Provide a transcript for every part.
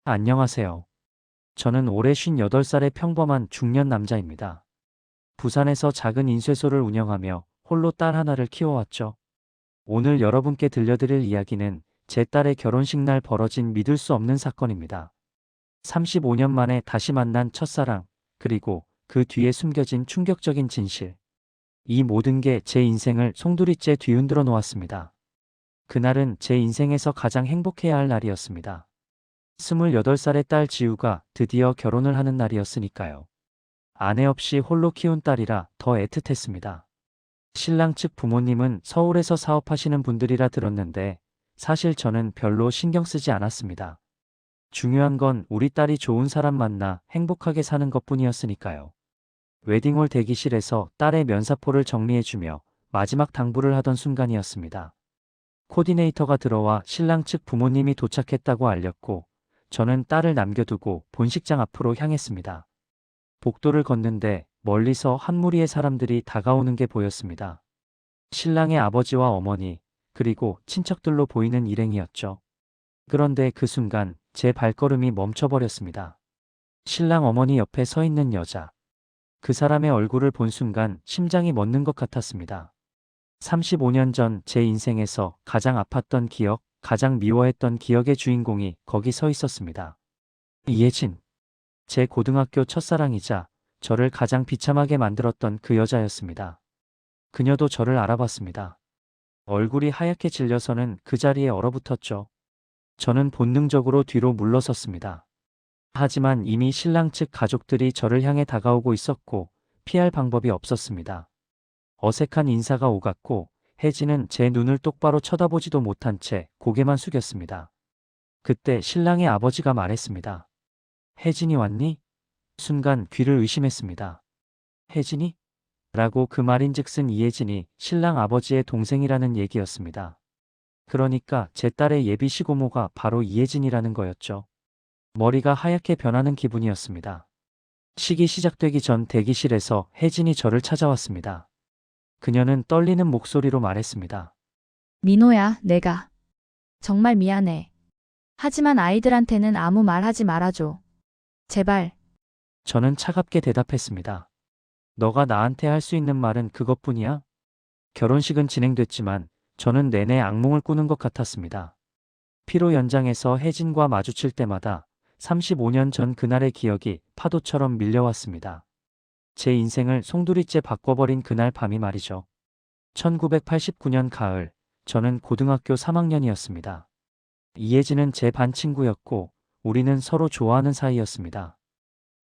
안녕하세요. 저는 올해 58살의 평범한 중년 남자입니다. 부산에서 작은 인쇄소를 운영하며 홀로 딸 하나를 키워왔죠. 오늘 여러분께 들려드릴 이야기는 제 딸의 결혼식 날 벌어진 믿을 수 없는 사건입니다. 35년 만에 다시 만난 첫사랑, 그리고 그 뒤에 숨겨진 충격적인 진실. 이 모든 게 제 인생을 송두리째 뒤흔들어 놓았습니다. 그날은 제 인생에서 가장 행복해야 할 날이었습니다. 28살의 딸 지우가 드디어 결혼을 하는 날이었으니까요. 아내 없이 홀로 키운 딸이라 더 애틋했습니다. 신랑 측 부모님은 서울에서 사업하시는 분들이라 들었는데 사실 저는 별로 신경 쓰지 않았습니다. 중요한 건 우리 딸이 좋은 사람 만나 행복하게 사는 것뿐이었으니까요. 웨딩홀 대기실에서 딸의 면사포를 정리해주며 마지막 당부를 하던 순간이었습니다. 코디네이터가 들어와 신랑 측 부모님이 도착했다고 알렸고 저는 딸을 남겨두고 본식장 앞으로 향했습니다. 복도를 걷는데 멀리서 한 무리의 사람들이 다가오는 게 보였습니다. 신랑의 아버지와 어머니, 그리고 친척들로 보이는 일행이었죠. 그런데 그 순간 제 발걸음이 멈춰버렸습니다. 신랑 어머니 옆에 서 있는 여자. 그 사람의 얼굴을 본 순간 심장이 멎는 것 같았습니다. 35년 전 제 인생에서 가장 아팠던 기억, 가장 미워했던 기억의 주인공이 거기 서 있었습니다. 이혜진. 제 고등학교 첫사랑이자 저를 가장 비참하게 만들었던 그 여자였습니다. 그녀도 저를 알아봤습니다. 얼굴이 하얗게 질려서는 그 자리에 얼어붙었죠. 저는 본능적으로 뒤로 물러섰습니다. 하지만 이미 신랑 측 가족들이 저를 향해 다가오고 있었고 피할 방법이 없었습니다. 어색한 인사가 오갔고 혜진은 제 눈을 똑바로 쳐다보지도 못한 채 고개만 숙였습니다. 그때 신랑의 아버지가 말했습니다. 혜진이 왔니? 순간 귀를 의심했습니다. 혜진이? 라고 그 말인즉슨 이혜진이 신랑 아버지의 동생이라는 얘기였습니다. 그러니까 제 딸의 예비 시고모가 바로 이혜진이라는 거였죠. 머리가 하얗게 변하는 기분이었습니다. 식이 시작되기 전 대기실에서 혜진이 저를 찾아왔습니다. 그녀는 떨리는 목소리로 말했습니다. 민호야, 내가 정말 미안해. 하지만 아이들한테는 아무 말 하지 말아줘. 제발. 저는 차갑게 대답했습니다. 너가 나한테 할 수 있는 말은 그것뿐이야? 결혼식은 진행됐지만 저는 내내 악몽을 꾸는 것 같았습니다. 피로 연장에서 혜진과 마주칠 때마다 35년 전 그날의 기억이 파도처럼 밀려왔습니다. 제 인생을 송두리째 바꿔버린 그날 밤이 말이죠. 1989년 가을, 저는 고등학교 3학년이었습니다. 이혜진은 제 반 친구였고 우리는 서로 좋아하는 사이였습니다.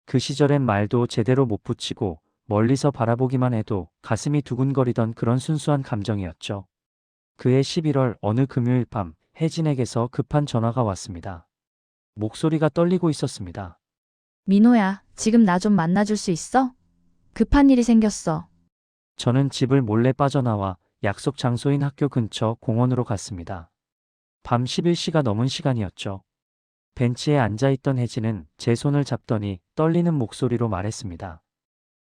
그 시절엔 말도 제대로 못 붙이고 멀리서 바라보기만 해도 가슴이 두근거리던 그런 순수한 감정이었죠. 그해 11월 어느 금요일 밤 혜진에게서 급한 전화가 왔습니다. 목소리가 떨리고 있었습니다. 민호야, 지금 나 좀 만나줄 수 있어? 급한 일이 생겼어. 저는 집을 몰래 빠져나와 약속 장소인 학교 근처 공원으로 갔습니다. 밤 11시가 넘은 시간이었죠. 벤치에 앉아있던 혜진은 제 손을 잡더니 떨리는 목소리로 말했습니다.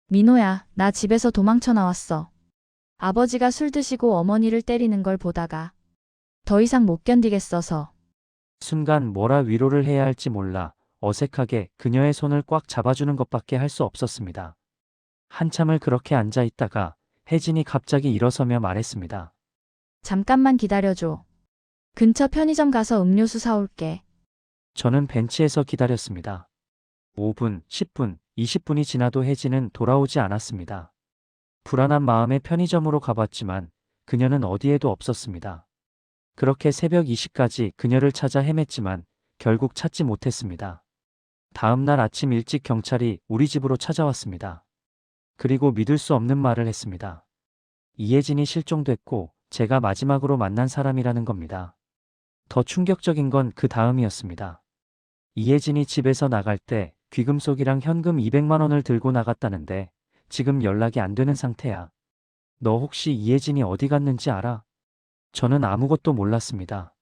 민호야, 나 집에서 도망쳐 나왔어. 아버지가 술 드시고 어머니를 때리는 걸 보다가 더 이상 못 견디겠어서. 순간 뭐라 위로를 해야 할지 몰라 어색하게 그녀의 손을 꽉 잡아주는 것밖에 할 수 없었습니다. 한참을 그렇게 앉아 있다가 혜진이 갑자기 일어서며 말했습니다. 잠깐만 기다려줘. 근처 편의점 가서 음료수 사올게. 저는 벤치에서 기다렸습니다. 5분, 10분, 20분이 지나도 혜진은 돌아오지 않았습니다. 불안한 마음에 편의점으로 가봤지만 그녀는 어디에도 없었습니다. 그렇게 새벽 2시까지 그녀를 찾아 헤맸지만 결국 찾지 못했습니다. 다음 날 아침 일찍 경찰이 우리 집으로 찾아왔습니다. 그리고 믿을 수 없는 말을 했습니다. 이혜진이 실종됐고 제가 마지막으로 만난 사람이라는 겁니다. 더 충격적인 건 그 다음이었습니다. 이혜진이 집에서 나갈 때 귀금속이랑 현금 200만 원을 들고 나갔다는데 지금 연락이 안 되는 상태야. 너 혹시 이혜진이 어디 갔는지 알아? 저는 아무것도 몰랐습니다.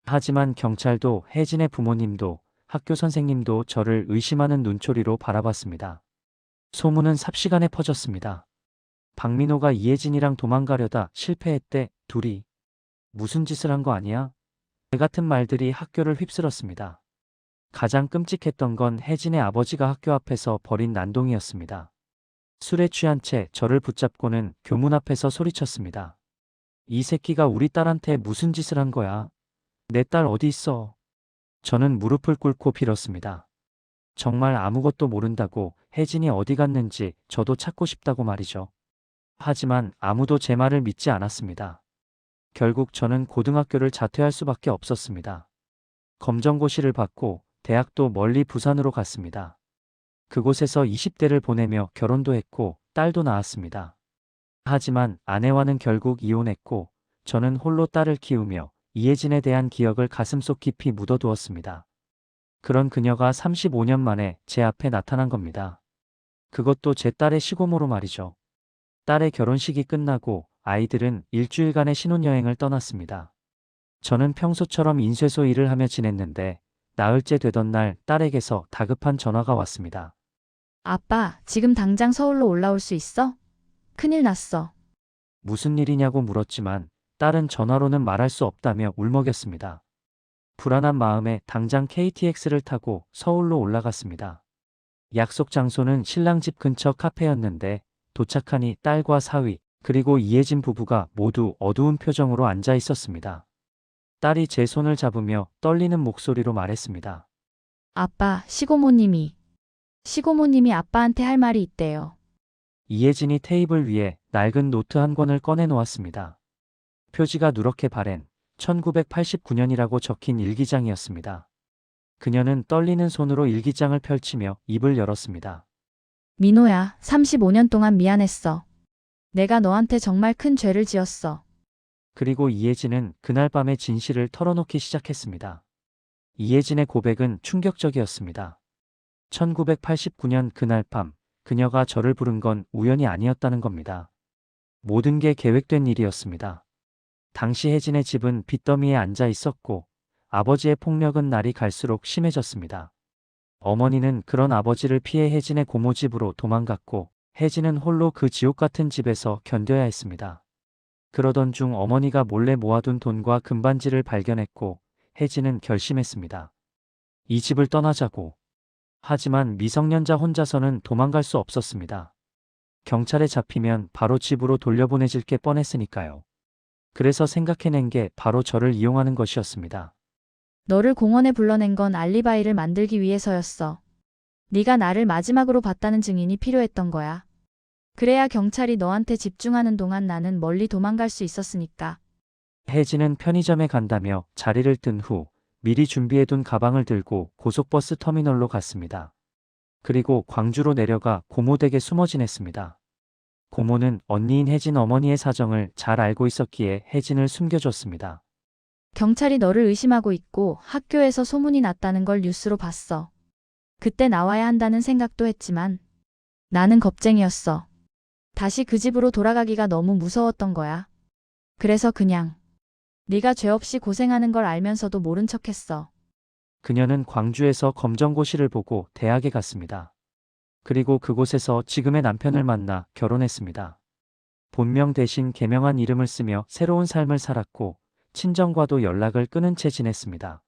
하지만 경찰도 혜진의 부모님도 학교 선생님도 저를 의심하는 눈초리로 바라봤습니다. 소문은 삽시간에 퍼졌습니다. 박민호가 이혜진이랑 도망가려다 실패했대. 둘이 무슨 짓을 한 거 아니야? 그 같은 말들이 학교를 휩쓸었습니다. 가장 끔찍했던 건 혜진의 아버지가 학교 앞에서 벌인 난동이었습니다. 술에 취한 채 저를 붙잡고는 교문 앞에서 소리쳤습니다. 이 새끼가 우리 딸한테 무슨 짓을 한 거야? 내 딸 어디 있어? 저는 무릎을 꿇고 빌었습니다. 정말 아무것도 모른다고, 혜진이 어디 갔는지 저도 찾고 싶다고 말이죠. 하지만 아무도 제 말을 믿지 않았습니다. 결국 저는 고등학교를 자퇴할 수밖에 없었습니다. 검정고시를 받고 대학도 멀리 부산으로 갔습니다. 그곳에서 20대를 보내며 결혼도 했고 딸도 낳았습니다. 하지만 아내와는 결국 이혼했고 저는 홀로 딸을 키우며 이혜진에 대한 기억을 가슴속 깊이 묻어두었습니다. 그런 그녀가 35년 만에 제 앞에 나타난 겁니다. 그것도 제 딸의 시고모로 말이죠. 딸의 결혼식이 끝나고 아이들은 일주일간의 신혼여행을 떠났습니다. 저는 평소처럼 인쇄소 일을 하며 지냈는데 나흘째 되던 날 딸에게서 다급한 전화가 왔습니다. 아빠, 지금 당장 서울로 올라올 수 있어? 큰일 났어. 무슨 일이냐고 물었지만 딸은 전화로는 말할 수 없다며 울먹였습니다. 불안한 마음에 당장 KTX를 타고 서울로 올라갔습니다. 약속 장소는 신랑 집 근처 카페였는데 도착하니 딸과 사위 그리고 이혜진 부부가 모두 어두운 표정으로 앉아 있었습니다. 딸이 제 손을 잡으며 떨리는 목소리로 말했습니다. 아빠, 시고모님이 아빠한테 할 말이 있대요. 이혜진이 테이블 위에 낡은 노트 한 권을 꺼내 놓았습니다. 표지가 누렇게 바랜 1989년이라고 적힌 일기장이었습니다. 그녀는 떨리는 손으로 일기장을 펼치며 입을 열었습니다. 민호야, 35년 동안 미안했어. 내가 너한테 정말 큰 죄를 지었어. 그리고 이혜진은 그날 밤의 진실을 털어놓기 시작했습니다. 이혜진의 고백은 충격적이었습니다. 1989년 그날 밤 그녀가 저를 부른 건 우연이 아니었다는 겁니다. 모든 게 계획된 일이었습니다. 당시 혜진의 집은 빚더미에 앉아 있었고 아버지의 폭력은 날이 갈수록 심해졌습니다. 어머니는 그런 아버지를 피해 혜진의 고모 집으로 도망갔고 혜진은 홀로 그 지옥 같은 집에서 견뎌야 했습니다. 그러던 중 어머니가 몰래 모아둔 돈과 금반지를 발견했고 혜진은 결심했습니다. 이 집을 떠나자고. 하지만 미성년자 혼자서는 도망갈 수 없었습니다. 경찰에 잡히면 바로 집으로 돌려보내질 게 뻔했으니까요. 그래서 생각해낸 게 바로 저를 이용하는 것이었습니다. 너를 공원에 불러낸 건 알리바이를 만들기 위해서였어. 네가 나를 마지막으로 봤다는 증인이 필요했던 거야. 그래야 경찰이 너한테 집중하는 동안 나는 멀리 도망갈 수 있었으니까. 혜진은 편의점에 간다며 자리를 뜬 후 미리 준비해둔 가방을 들고 고속버스 터미널로 갔습니다. 그리고 광주로 내려가 고모 댁에 숨어 지냈습니다. 고모는 언니인 혜진 어머니의 사정을 잘 알고 있었기에 혜진을 숨겨줬습니다. 경찰이 너를 의심하고 있고 학교에서 소문이 났다는 걸 뉴스로 봤어. 그때 나와야 한다는 생각도 했지만 나는 겁쟁이였어. 다시 그 집으로 돌아가기가 너무 무서웠던 거야. 그래서 그냥 네가 죄 없이 고생하는 걸 알면서도 모른 척했어. 그녀는 광주에서 검정고시를 보고 대학에 갔습니다. 그리고 그곳에서 지금의 남편을 만나 결혼했습니다. 본명 대신 개명한 이름을 쓰며 새로운 삶을 살았고 친정과도 연락을 끊은 채 지냈습니다.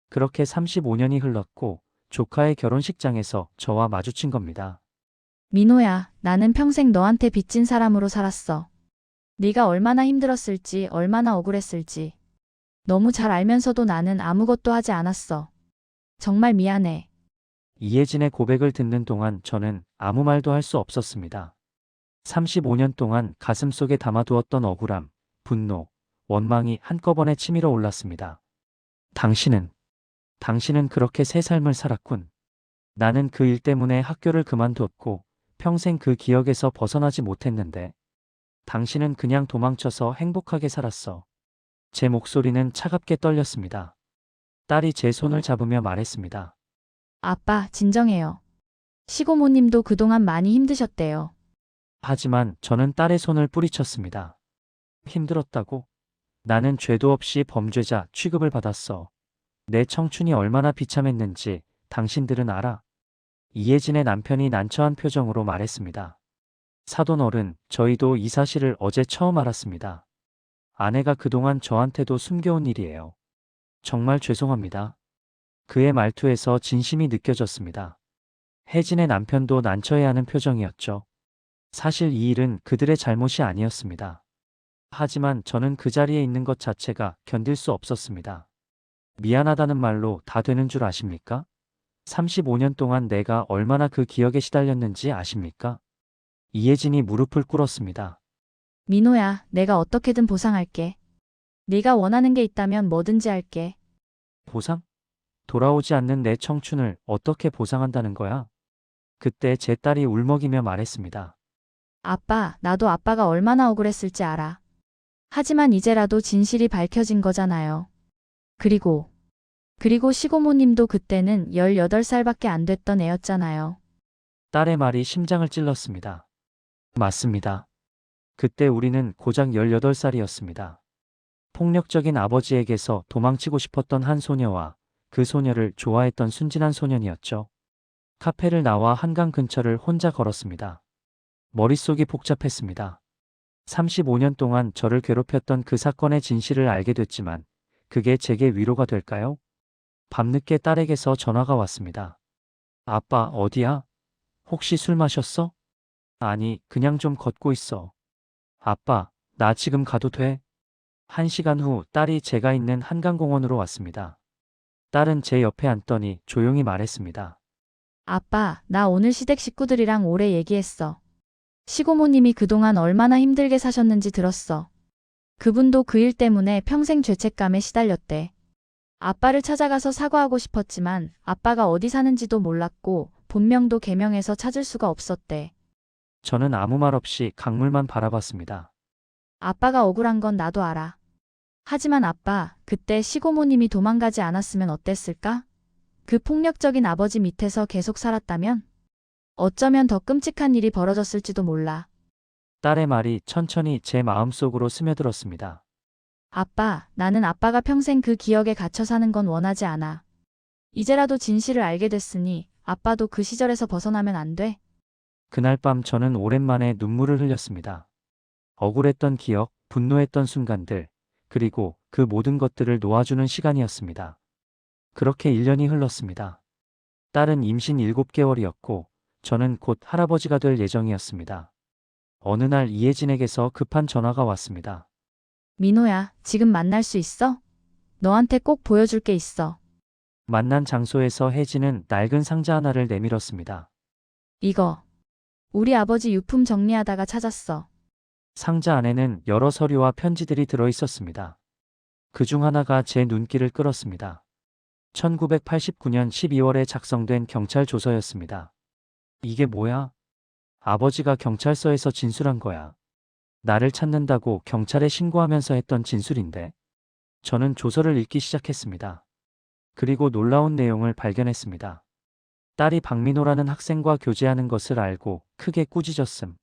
그렇게 35년이 흘렀고 조카의 결혼식장에서 저와 마주친 겁니다. 민호야, 나는 평생 너한테 빚진 사람으로 살았어. 네가 얼마나 힘들었을지, 얼마나 억울했을지. 너무 잘 알면서도 나는 아무것도 하지 않았어. 정말 미안해. 이혜진의 고백을 듣는 동안 저는 아무 말도 할 수 없었습니다. 35년 동안 가슴속에 담아두었던 억울함, 분노, 원망이 한꺼번에 치밀어 올랐습니다. 당신은 그렇게 새 삶을 살았군. 나는 그 일 때문에 학교를 그만두었고 평생 그 기억에서 벗어나지 못했는데 당신은 그냥 도망쳐서 행복하게 살았어. 제 목소리는 차갑게 떨렸습니다. 딸이 제 손을 잡으며 말했습니다. 아빠, 진정해요. 시고모님도 그동안 많이 힘드셨대요. 하지만 저는 딸의 손을 뿌리쳤습니다. 힘들었다고? 나는 죄도 없이 범죄자 취급을 받았어. 내 청춘이 얼마나 비참했는지 당신들은 알아? 이혜진의 남편이 난처한 표정으로 말했습니다. 사돈 어른, 저희도 이 사실을 어제 처음 알았습니다. 아내가 그동안 저한테도 숨겨온 일이에요. 정말 죄송합니다. 그의 말투에서 진심이 느껴졌습니다. 혜진의 남편도 난처해하는 표정이었죠. 사실 이 일은 그들의 잘못이 아니었습니다. 하지만 저는 그 자리에 있는 것 자체가 견딜 수 없었습니다. 미안하다는 말로 다 되는 줄 아십니까? 35년 동안 내가 얼마나 그 기억에 시달렸는지 아십니까? 이혜진이 무릎을 꿇었습니다. 민호야, 내가 어떻게든 보상할게. 네가 원하는 게 있다면 뭐든지 할게. 보상? 돌아오지 않는 내 청춘을 어떻게 보상한다는 거야? 그때 제 딸이 울먹이며 말했습니다. 아빠, 나도 아빠가 얼마나 억울했을지 알아. 하지만 이제라도 진실이 밝혀진 거잖아요. 그리고 시고모님도 그때는 18살밖에 안 됐던 애였잖아요. 딸의 말이 심장을 찔렀습니다. 맞습니다. 그때 우리는 고작 18살이었습니다. 폭력적인 아버지에게서 도망치고 싶었던 한 소녀와 그 소녀를 좋아했던 순진한 소년이었죠. 카페를 나와 한강 근처를 혼자 걸었습니다. 머릿속이 복잡했습니다. 35년 동안 저를 괴롭혔던 그 사건의 진실을 알게 됐지만 그게 제게 위로가 될까요? 밤늦게 딸에게서 전화가 왔습니다. 아빠, 어디야? 혹시 술 마셨어? 아니, 그냥 좀 걷고 있어. 아빠, 나 지금 가도 돼? 1시간 후 딸이 제가 있는 한강공원으로 왔습니다. 딸은 제 옆에 앉더니 조용히 말했습니다. 아빠, 나 오늘 시댁 식구들이랑 오래 얘기했어. 시고모님이 그동안 얼마나 힘들게 사셨는지 들었어. 그분도 그 일 때문에 평생 죄책감에 시달렸대. 아빠를 찾아가서 사과하고 싶었지만 아빠가 어디 사는지도 몰랐고 본명도 개명해서 찾을 수가 없었대. 저는 아무 말 없이 강물만 바라봤습니다. 아빠가 억울한 건 나도 알아. 하지만 아빠, 그때 시고모님이 도망가지 않았으면 어땠을까? 그 폭력적인 아버지 밑에서 계속 살았다면? 어쩌면 더 끔찍한 일이 벌어졌을지도 몰라. 딸의 말이 천천히 제 마음속으로 스며들었습니다. 아빠, 나는 아빠가 평생 그 기억에 갇혀 사는 건 원하지 않아. 이제라도 진실을 알게 됐으니 아빠도 그 시절에서 벗어나면 안 돼? 그날 밤 저는 오랜만에 눈물을 흘렸습니다. 억울했던 기억, 분노했던 순간들, 그리고 그 모든 것들을 놓아주는 시간이었습니다. 그렇게 1년이 흘렀습니다. 딸은 임신 7개월이었고 저는 곧 할아버지가 될 예정이었습니다. 어느 날 이혜진에게서 급한 전화가 왔습니다. 민호야, 지금 만날 수 있어? 너한테 꼭 보여줄 게 있어. 만난 장소에서 혜진은 낡은 상자 하나를 내밀었습니다. 이거. 우리 아버지 유품 정리하다가 찾았어. 상자 안에는 여러 서류와 편지들이 들어 있었습니다. 그 중 하나가 제 눈길을 끌었습니다. 1989년 12월에 작성된 경찰 조서였습니다. 이게 뭐야? 아버지가 경찰서에서 진술한 거야. 나를 찾는다고 경찰에 신고하면서 했던 진술인데. 저는 조서를 읽기 시작했습니다. 그리고 놀라운 내용을 발견했습니다. 딸이 박민호라는 학생과 교제하는 것을 알고 크게 꾸짖었음.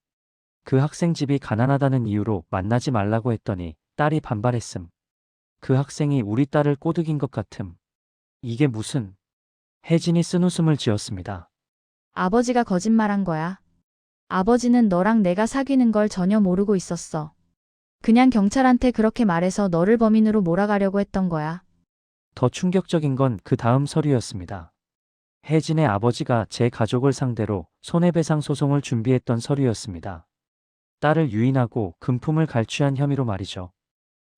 그 학생 집이 가난하다는 이유로 만나지 말라고 했더니 딸이 반발했음. 그 학생이 우리 딸을 꼬드긴 것 같음. 이게 무슨... 혜진이 쓴웃음을 지었습니다. 아버지가 거짓말한 거야. 아버지는 너랑 내가 사귀는 걸 전혀 모르고 있었어. 그냥 경찰한테 그렇게 말해서 너를 범인으로 몰아가려고 했던 거야. 더 충격적인 건 그 다음 서류였습니다. 혜진의 아버지가 제 가족을 상대로 손해배상 소송을 준비했던 서류였습니다. 딸을 유인하고 금품을 갈취한 혐의로 말이죠.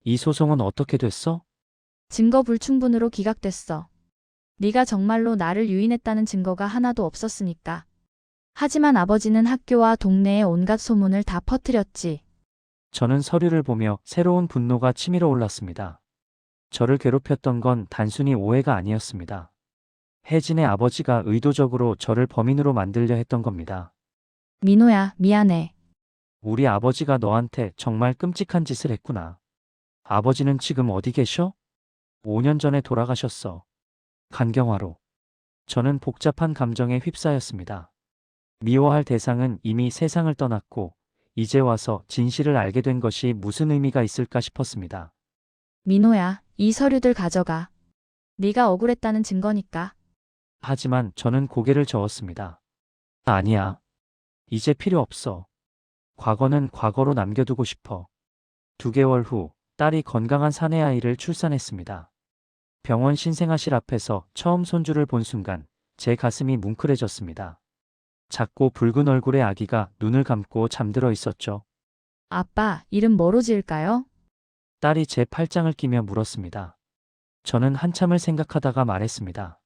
이 소송은 어떻게 됐어? 증거 불충분으로 기각됐어. 네가 정말로 나를 유인했다는 증거가 하나도 없었으니까. 하지만 아버지는 학교와 동네에 온갖 소문을 다 퍼뜨렸지. 저는 서류를 보며 새로운 분노가 치밀어 올랐습니다. 저를 괴롭혔던 건 단순히 오해가 아니었습니다. 혜진의 아버지가 의도적으로 저를 범인으로 만들려 했던 겁니다. 민호야, 미안해. 우리 아버지가 너한테 정말 끔찍한 짓을 했구나. 아버지는 지금 어디 계셔? 5년 전에 돌아가셨어. 간경화로. 저는 복잡한 감정에 휩싸였습니다. 미워할 대상은 이미 세상을 떠났고 이제 와서 진실을 알게 된 것이 무슨 의미가 있을까 싶었습니다. 민호야, 이 서류들 가져가. 네가 억울했다는 증거니까. 하지만 저는 고개를 저었습니다. 아니야. 이제 필요 없어. 과거는 과거로 남겨두고 싶어. 2개월 후 딸이 건강한 사내 아이를 출산했습니다. 병원 신생아실 앞에서 처음 손주를 본 순간 제 가슴이 뭉클해졌습니다. 작고 붉은 얼굴의 아기가 눈을 감고 잠들어 있었죠. 아빠, 이름 뭐로 지을까요? 딸이 제 팔짱을 끼며 물었습니다. 저는 한참을 생각하다가 말했습니다.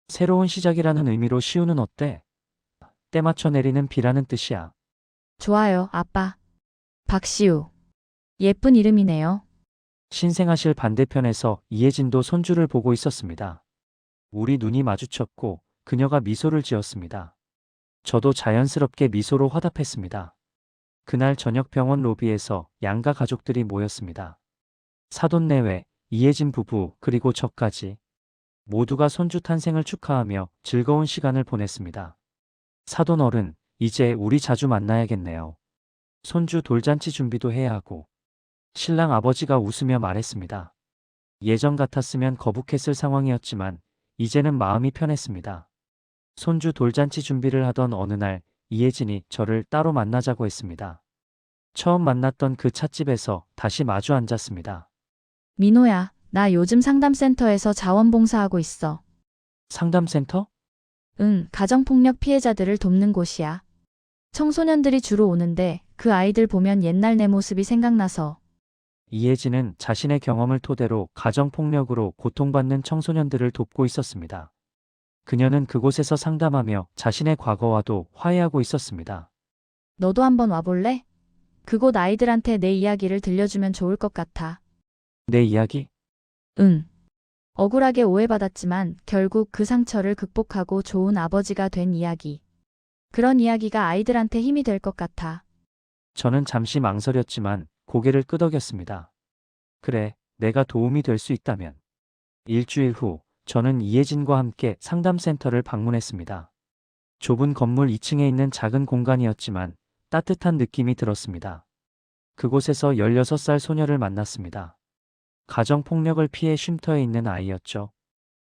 새로운 시작이라는 의미로 시우는 어때? 때 맞춰 내리는 비라는 뜻이야. 좋아요, 아빠. 박시우. 예쁜 이름이네요. 신생아실 반대편에서 이혜진도 손주를 보고 있었습니다. 우리 눈이 마주쳤고 그녀가 미소를 지었습니다. 저도 자연스럽게 미소로 화답했습니다. 그날 저녁 병원 로비에서 양가 가족들이 모였습니다. 사돈 내외, 이혜진 부부, 그리고 저까지 모두가 손주 탄생을 축하하며 즐거운 시간을 보냈습니다. 사돈 어른, 이제 우리 자주 만나야겠네요. 손주 돌잔치 준비도 해야 하고. 신랑 아버지가 웃으며 말했습니다. 예전 같았으면 거북했을 상황이었지만 이제는 마음이 편했습니다. 손주 돌잔치 준비를 하던 어느 날 이혜진이 저를 따로 만나자고 했습니다. 처음 만났던 그 찻집에서 다시 마주 앉았습니다. 민호야, 나 요즘 상담센터에서 자원봉사하고 있어. 상담센터? 응, 가정폭력 피해자들을 돕는 곳이야. 청소년들이 주로 오는데 그 아이들 보면 옛날 내 모습이 생각나서. 이혜진은 자신의 경험을 토대로 가정폭력으로 고통받는 청소년들을 돕고 있었습니다. 그녀는 그곳에서 상담하며 자신의 과거와도 화해하고 있었습니다. 너도 한번 와볼래? 그곳 아이들한테 내 이야기를 들려주면 좋을 것 같아. 내 이야기? 응. 억울하게 오해받았지만 결국 그 상처를 극복하고 좋은 아버지가 된 이야기. 그런 이야기가 아이들한테 힘이 될 것 같아. 저는 잠시 망설였지만 고개를 끄덕였습니다. 그래, 내가 도움이 될 수 있다면. 일주일 후, 저는 이혜진과 함께 상담센터를 방문했습니다. 좁은 건물 2층에 있는 작은 공간이었지만 따뜻한 느낌이 들었습니다. 그곳에서 16살 소녀를 만났습니다. 가정폭력을 피해 쉼터에 있는 아이였죠.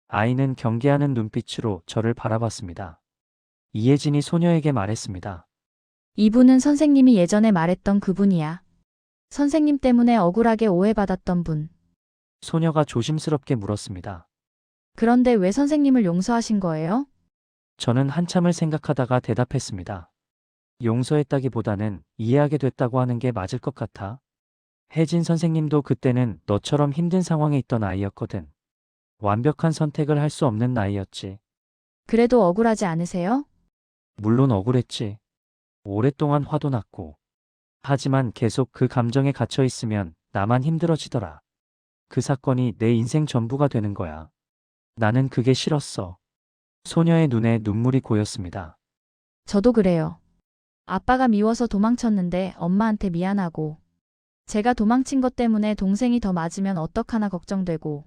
아이는 경계하는 눈빛으로 저를 바라봤습니다. 이혜진이 소녀에게 말했습니다. 이분은 선생님이 예전에 말했던 그분이야. 선생님 때문에 억울하게 오해받았던 분. 소녀가 조심스럽게 물었습니다. 그런데 왜 선생님을 용서하신 거예요? 저는 한참을 생각하다가 대답했습니다. 용서했다기보다는 이해하게 됐다고 하는 게 맞을 것 같아. 혜진 선생님도 그때는 너처럼 힘든 상황에 있던 아이였거든. 완벽한 선택을 할 수 없는 나이였지. 그래도 억울하지 않으세요? 물론 억울했지. 오랫동안 화도 났고. 하지만 계속 그 감정에 갇혀 있으면 나만 힘들어지더라. 그 사건이 내 인생 전부가 되는 거야. 나는 그게 싫었어. 소녀의 눈에 눈물이 고였습니다. 저도 그래요. 아빠가 미워서 도망쳤는데 엄마한테 미안하고. 제가 도망친 것 때문에 동생이 더 맞으면 어떡하나 걱정되고.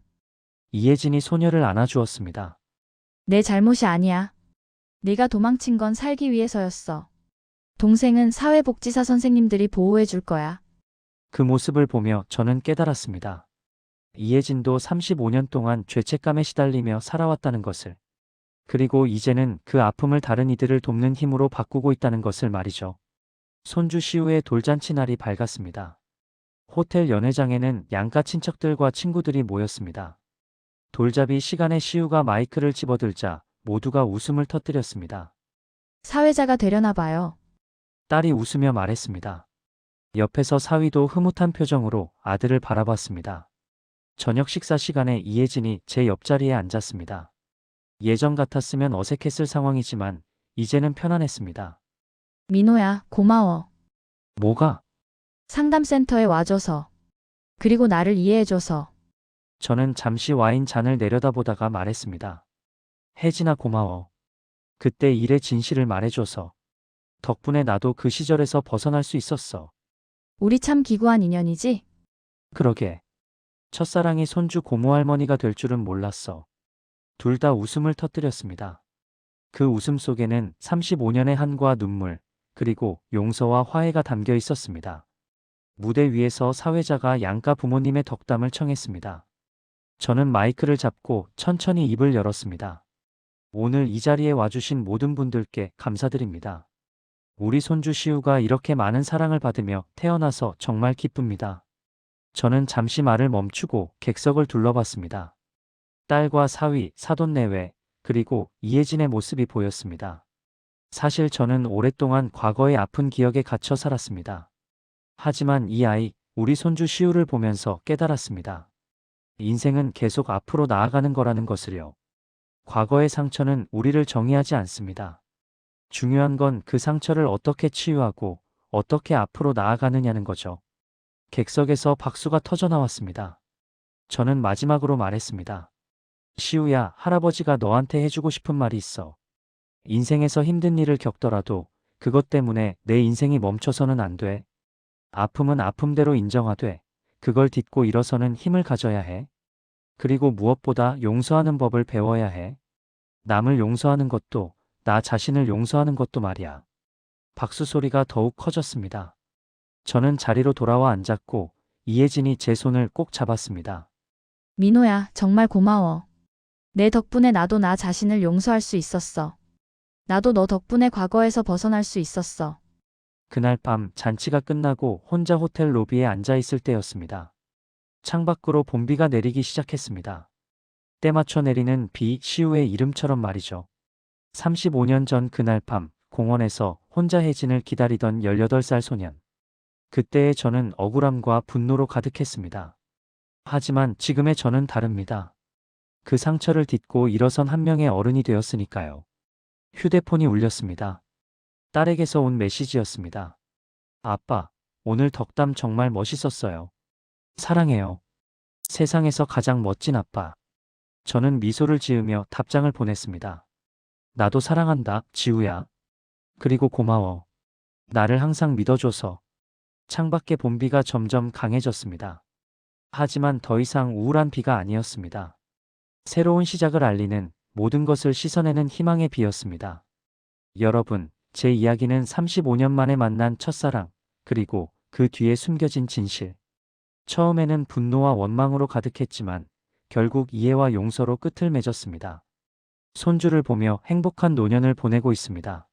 이혜진이 소녀를 안아주었습니다. 내 잘못이 아니야. 네가 도망친 건 살기 위해서였어. 동생은 사회복지사 선생님들이 보호해 줄 거야. 그 모습을 보며 저는 깨달았습니다. 이혜진도 35년 동안 죄책감에 시달리며 살아왔다는 것을. 그리고 이제는 그 아픔을 다른 이들을 돕는 힘으로 바꾸고 있다는 것을 말이죠. 손주 시우의 돌잔치 날이 밝았습니다. 호텔 연회장에는 양가 친척들과 친구들이 모였습니다. 돌잡이 시간에 시우가 마이크를 집어들자 모두가 웃음을 터뜨렸습니다. 사회자가 되려나 봐요. 딸이 웃으며 말했습니다. 옆에서 사위도 흐뭇한 표정으로 아들을 바라봤습니다. 저녁 식사 시간에 이혜진이 제 옆자리에 앉았습니다. 예전 같았으면 어색했을 상황이지만 이제는 편안했습니다. 민호야, 고마워. 뭐가? 상담센터에 와줘서. 그리고 나를 이해해줘서. 저는 잠시 와인 잔을 내려다보다가 말했습니다. 혜진아 고마워. 그때 일의 진실을 말해줘서. 덕분에 나도 그 시절에서 벗어날 수 있었어. 우리 참 기구한 인연이지? 그러게. 첫사랑이 손주 고모할머니가 될 줄은 몰랐어. 둘 다 웃음을 터뜨렸습니다. 그 웃음 속에는 35년의 한과 눈물, 그리고 용서와 화해가 담겨 있었습니다. 무대 위에서 사회자가 양가 부모님의 덕담을 청했습니다. 저는 마이크를 잡고 천천히 입을 열었습니다. 오늘 이 자리에 와주신 모든 분들께 감사드립니다. 우리 손주 시우가 이렇게 많은 사랑을 받으며 태어나서 정말 기쁩니다. 저는 잠시 말을 멈추고 객석을 둘러봤습니다. 딸과 사위, 사돈내외, 그리고 이혜진의 모습이 보였습니다. 사실 저는 오랫동안 과거의 아픈 기억에 갇혀 살았습니다. 하지만 이 아이, 우리 손주 시우를 보면서 깨달았습니다. 인생은 계속 앞으로 나아가는 거라는 것을요. 과거의 상처는 우리를 정의하지 않습니다. 중요한 건 그 상처를 어떻게 치유하고 어떻게 앞으로 나아가느냐는 거죠. 객석에서 박수가 터져 나왔습니다. 저는 마지막으로 말했습니다. 시우야, 할아버지가 너한테 해주고 싶은 말이 있어. 인생에서 힘든 일을 겪더라도 그것 때문에 내 인생이 멈춰서는 안 돼. 아픔은 아픔대로 인정하되 그걸 딛고 일어서는 힘을 가져야 해. 그리고 무엇보다 용서하는 법을 배워야 해. 남을 용서하는 것도 나 자신을 용서하는 것도 말이야. 박수 소리가 더욱 커졌습니다. 저는 자리로 돌아와 앉았고 이혜진이 제 손을 꼭 잡았습니다. 민호야, 정말 고마워. 내 덕분에 나도 나 자신을 용서할 수 있었어. 나도 너 덕분에 과거에서 벗어날 수 있었어. 그날 밤 잔치가 끝나고 혼자 호텔 로비에 앉아 있을 때였습니다. 창밖으로 봄비가 내리기 시작했습니다. 때 맞춰 내리는 비, 시우의 이름처럼 말이죠. 35년 전 그날 밤 공원에서 혼자 혜진을 기다리던 18살 소년. 그때의 저는 억울함과 분노로 가득했습니다. 하지만 지금의 저는 다릅니다. 그 상처를 딛고 일어선 한 명의 어른이 되었으니까요. 휴대폰이 울렸습니다. 딸에게서 온 메시지였습니다. 아빠, 오늘 덕담 정말 멋있었어요. 사랑해요. 세상에서 가장 멋진 아빠. 저는 미소를 지으며 답장을 보냈습니다. 나도 사랑한다, 지우야. 그리고 고마워. 나를 항상 믿어줘서. 창밖에 봄비가 점점 강해졌습니다. 하지만 더 이상 우울한 비가 아니었습니다. 새로운 시작을 알리는 모든 것을 씻어내는 희망의 비였습니다. 여러분, 제 이야기는 35년 만에 만난 첫사랑, 그리고 그 뒤에 숨겨진 진실. 처음에는 분노와 원망으로 가득했지만 결국 이해와 용서로 끝을 맺었습니다. 손주를 보며 행복한 노년을 보내고 있습니다.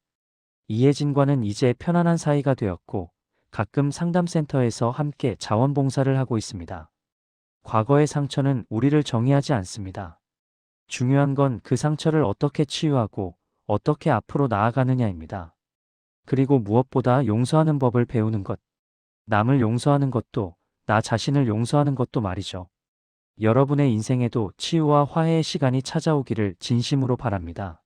이혜진과는 이제 편안한 사이가 되었고 가끔 상담센터에서 함께 자원봉사를 하고 있습니다. 과거의 상처는 우리를 정의하지 않습니다. 중요한 건 그 상처를 어떻게 치유하고 어떻게 앞으로 나아가느냐입니다. 그리고 무엇보다 용서하는 법을 배우는 것. 남을 용서하는 것도 나 자신을 용서하는 것도 말이죠. 여러분의 인생에도 치유와 화해의 시간이 찾아오기를 진심으로 바랍니다.